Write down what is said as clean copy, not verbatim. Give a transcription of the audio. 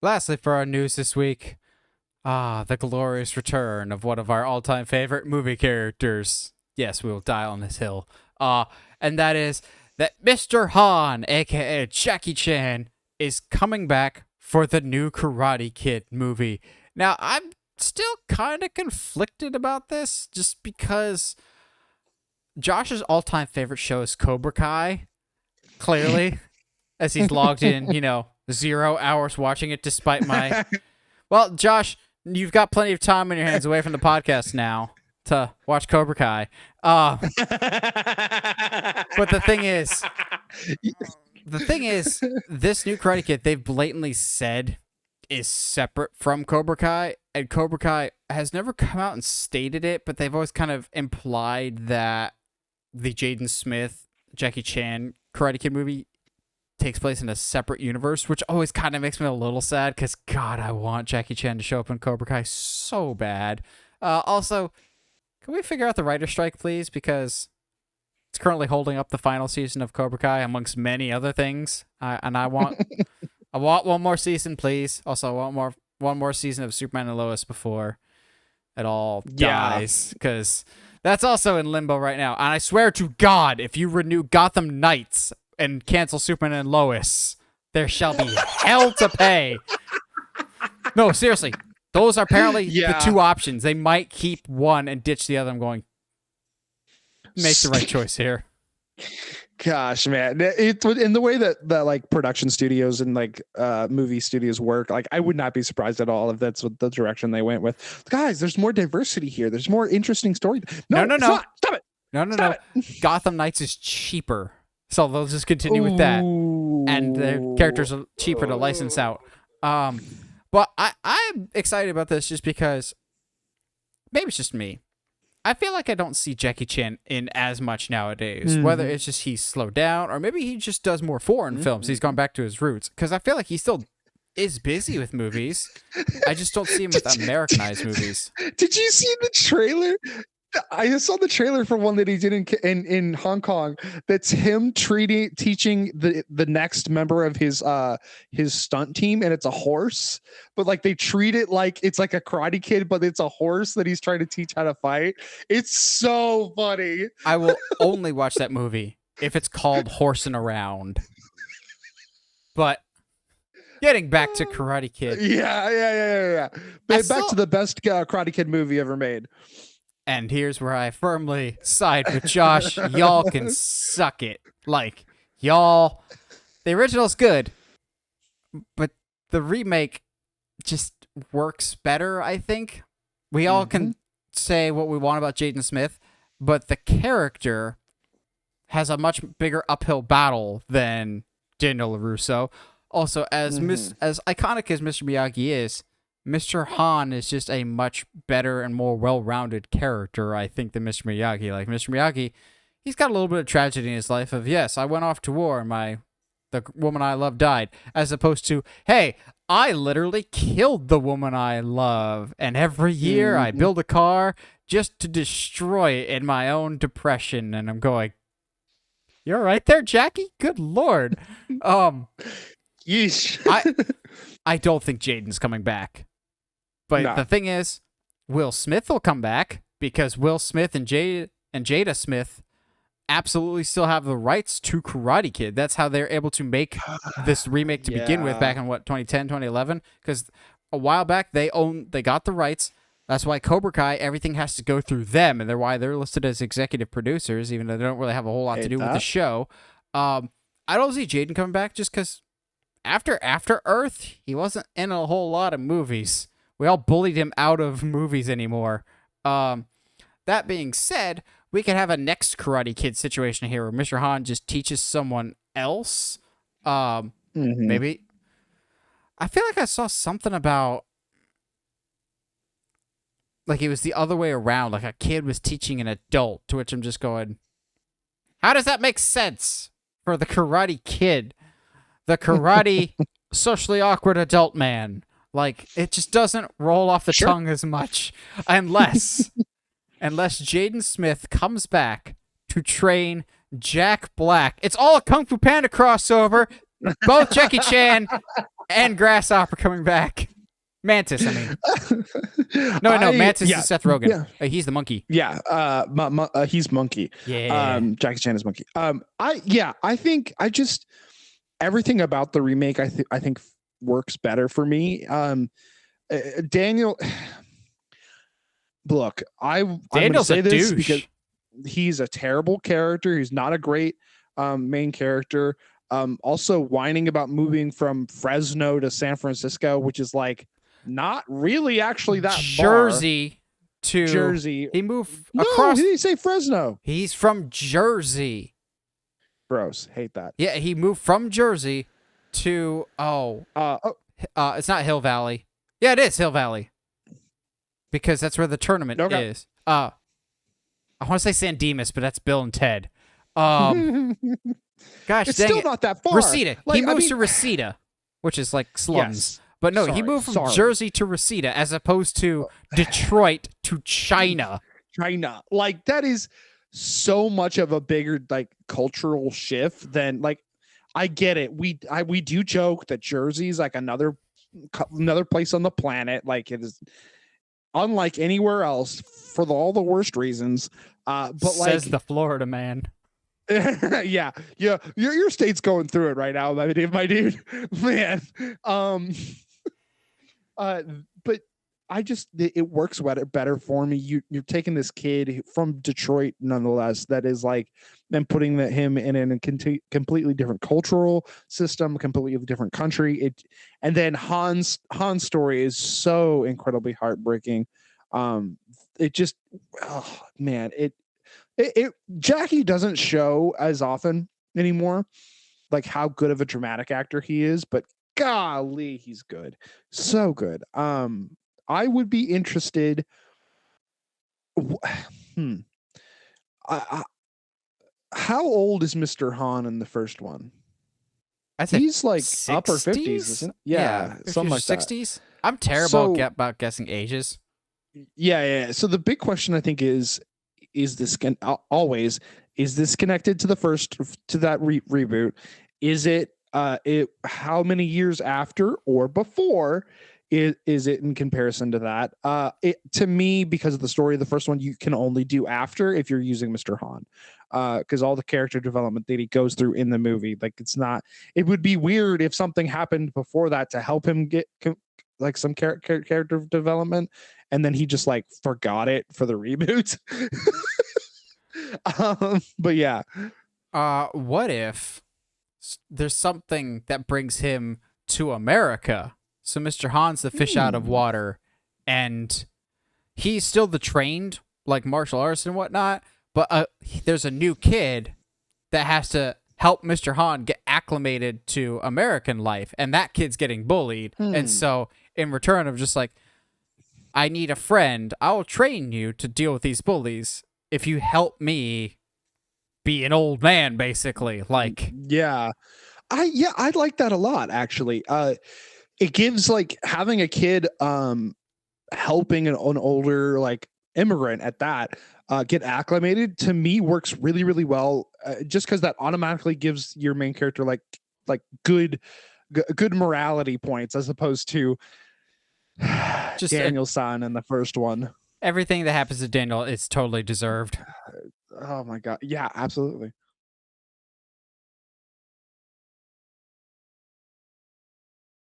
Lastly, for our news this week, the glorious return of one of our all-time favorite movie characters. Yes, we will die on this hill. And that is that Mr. Han, aka Jackie Chan, is coming back for the new Karate Kid movie. Now, I'm still kind of conflicted about this, just because Josh's all-time favorite show is Cobra Kai, clearly, as he's logged in, 0 hours watching it despite my... Well, Josh, you've got plenty of time on your hands away from the podcast now to watch Cobra Kai. But the thing is, this new Karate Kid, they've blatantly said is separate from Cobra Kai, and Cobra Kai has never come out and stated it, but they've always kind of implied that the Jaden Smith, Jackie Chan Karate Kid movie takes place in a separate universe, which always kind of makes me a little sad because, God, I want Jackie Chan to show up in Cobra Kai so bad. Also, can we figure out the writer's strike, please? Because it's currently holding up the final season of Cobra Kai amongst many other things. And I want one more season, please. Also, I want one more season of Superman and Lois before it all dies, because that's also in limbo right now. And I swear to God, if you renew Gotham Knights and cancel Superman and Lois, there shall be hell to pay. No, seriously. Those are apparently the two options. They might keep one and ditch the other. I'm going, make the right choice here. Gosh, man, it in the way that like production studios and like movie studios work. Like, I would not be surprised at all if that's what the direction they went with. Guys, there's more diversity here. There's more interesting story. No. Stop it. No. Gotham Knights is cheaper, so they'll just continue with that, and the characters are cheaper to license out. But I'm excited about this just because maybe it's just me. I feel like I don't see Jackie Chan in as much nowadays, whether it's just he's slowed down or maybe he just does more foreign films. He's gone back to his roots, because I feel like he still is busy with movies. I just don't see him with Americanized movies. Did you see the trailer? I saw the trailer for one that he did in Hong Kong. That's him teaching the next member of his stunt team, and it's a horse. But like, they treat it like it's like a Karate Kid, but it's a horse that he's trying to teach how to fight. It's so funny. I will only watch that movie if it's called Horsing Around. But getting back to Karate Kid. Yeah. Back to the best Karate Kid movie ever made. And here's where I firmly side with Josh. Y'all can suck it. Like, y'all, the original's good, but the remake just works better, I think. We all can say what we want about Jaden Smith, but the character has a much bigger uphill battle than Daniel LaRusso. Also, as iconic as Mr. Miyagi is, Mr. Han is just a much better and more well-rounded character, I think, than Mr. Miyagi. Like, Mr. Miyagi, he's got a little bit of tragedy in his life of, yes, I went off to war and the woman I love died, as opposed to, hey, I literally killed the woman I love, and every year I build a car just to destroy it in my own depression. And I'm going, you're right there, Jackie? Good Lord. Yeesh. I don't think Jaden's coming back. But the thing is, Will Smith will come back, because Will Smith and Jada Smith absolutely still have the rights to Karate Kid. That's how they're able to make this remake to begin with, back in 2010, 2011. Because a while back they got the rights. That's why Cobra Kai, everything has to go through them, and why they're listed as executive producers, even though they don't really have a whole lot to do with the show. I don't see Jaden coming back, just because after Earth, he wasn't in a whole lot of movies. We all bullied him out of movies anymore. That being said, we could have a next Karate Kid situation here where Mr. Han just teaches someone else. Maybe. I feel like I saw something about, like, it was the other way around. Like, a kid was teaching an adult, to which I'm just going, how does that make sense for the Karate Kid? The karate socially awkward adult man. Like, it just doesn't roll off the tongue as much unless Jaden Smith comes back to train Jack Black. It's all a Kung Fu Panda crossover. Both Jackie Chan And Grasshopper coming back. Mantis, I mean. No, Mantis is Seth Rogen. Yeah. He's the monkey. Yeah, he's Monkey. Yeah. Jackie Chan is Monkey. I think everything about the remake I think works better for me. Daniel, look, I'm gonna say this because he's a terrible character. He's not a great main character. Also whining about moving from Fresno to San Francisco, which is like not really actually that Jersey far. To Jersey. He moved No, across. he didn't say Fresno. He's from Jersey. Gross. Hate that. Yeah, he moved from Jersey to it's not Hill Valley. Yeah, it is Hill Valley. Because that's where the tournament is. I want to say San Dimas, but that's Bill and Ted. Gosh, it's dang still it. not that far. Reseda. He moves to Reseda, which is like slums. Yes. But no, he moved from Jersey to Reseda as opposed to Detroit to China. China. Like, that is so much of a bigger like cultural shift than like, I get it. We do joke that Jersey's like another place on the planet. Like, it is unlike anywhere else for all the worst reasons. But says the Florida man. yeah. Your state's going through it right now, my dude, man. But I just, it works better for me. You're taking this kid from Detroit, nonetheless, that is like, then putting him in a completely different cultural system, completely different country. And then Han's story is so incredibly heartbreaking. It just, oh man, Jackie doesn't show as often anymore, like how good of a dramatic actor he is, but golly, he's good. So good. I would be interested. How old is Mr. Han in the first one? I think he's like 60s? upper 50s, isn't it? Yeah, something like 60s. That. I'm terrible about guessing ages. Yeah. So the big question I think is this is this connected to the first, to that reboot? Is it how many years after or before is it in comparison to that? To me, because of the story of the first one, you can only do after if you're using Mr. Han, because all the character development that he goes through in the movie, like, it would be weird if something happened before that to help him get like some character development, and then he just like forgot it for the reboot. But yeah. What if there's something that brings him to America? So Mr. Han's the fish out of water, and he's still the trained, like, martial artist and whatnot, but there's a new kid that has to help Mr. Han get acclimated to American life, and that kid's getting bullied. And so in return of just like, I need a friend, I'll train you to deal with these bullies if you help me be an old man, basically. Like, I'd like that a lot, actually. It gives, like, having a kid helping an older, like, immigrant at that get acclimated, to me works really, really well, just because that automatically gives your main character like good morality points, as opposed to just Daniel's son in the first one. Everything that happens to Daniel is totally deserved. Oh my god, yeah, absolutely.